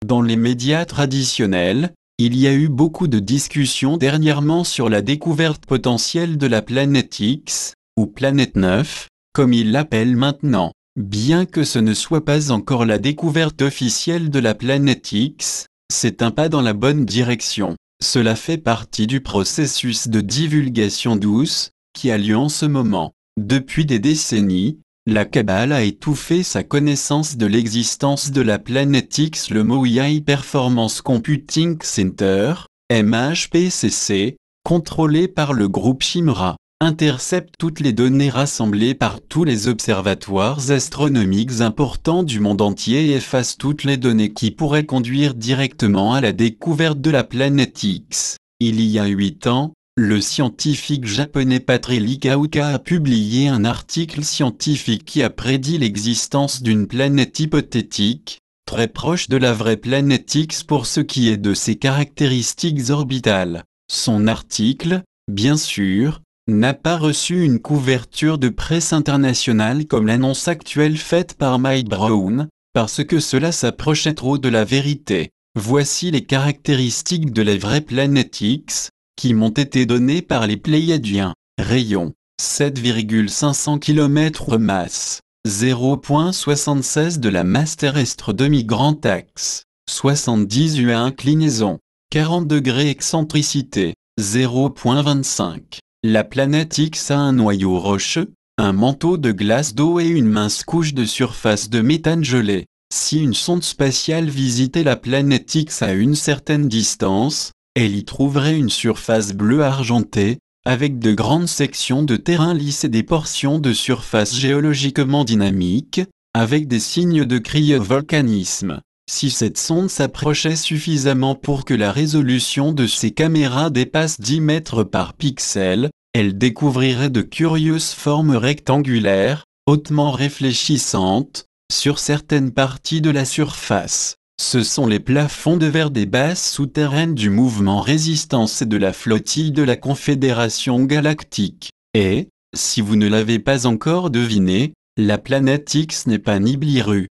Dans les médias traditionnels, il y a eu beaucoup de discussions dernièrement sur la découverte potentielle de la planète X, ou planète 9, comme ils l'appellent maintenant. Bien que ce ne soit pas encore la découverte officielle de la planète X, c'est un pas dans la bonne direction. Cela fait partie du processus de divulgation douce, qui a lieu en ce moment. Depuis des décennies, la Kabbale a étouffé sa connaissance de l'existence de la planète X. Le Maui High Performance Computing Center, MHPCC, contrôlé par le groupe Shimra, intercepte toutes les données rassemblées par tous les observatoires astronomiques importants du monde entier et efface toutes les données qui pourraient conduire directement à la découverte de la planète X. Il y a 8 ans, le scientifique japonais Patrick Aoka a publié un article scientifique qui a prédit l'existence d'une planète hypothétique, très proche de la vraie planète X pour ce qui est de ses caractéristiques orbitales. Son article, bien sûr, n'a pas reçu une couverture de presse internationale comme l'annonce actuelle faite par Mike Brown, parce que cela s'approchait trop de la vérité. Voici les caractéristiques de la vraie planète X, qui m'ont été données par les Pléiadiens. Rayon, 7,500 km masse, 0,76 de la masse terrestre demi-grand axe, 70 UA inclinaison, 40 degrés excentricité, 0,25. La planète X a un noyau rocheux, un manteau de glace d'eau et une mince couche de surface de méthane gelé. Si une sonde spatiale visitait la planète X à une certaine distance, elle y trouverait une surface bleue argentée, avec de grandes sections de terrain lisse et des portions de surface géologiquement dynamiques, avec des signes de cryovolcanisme. Si cette sonde s'approchait suffisamment pour que la résolution de ses caméras dépasse 10 mètres par pixel, elle découvrirait de curieuses formes rectangulaires, hautement réfléchissantes, sur certaines parties de la surface. Ce sont les plafonds de verre des bases souterraines du mouvement Résistance et de la flottille de la Confédération Galactique. Et, si vous ne l'avez pas encore deviné, la planète X n'est pas Nibiru.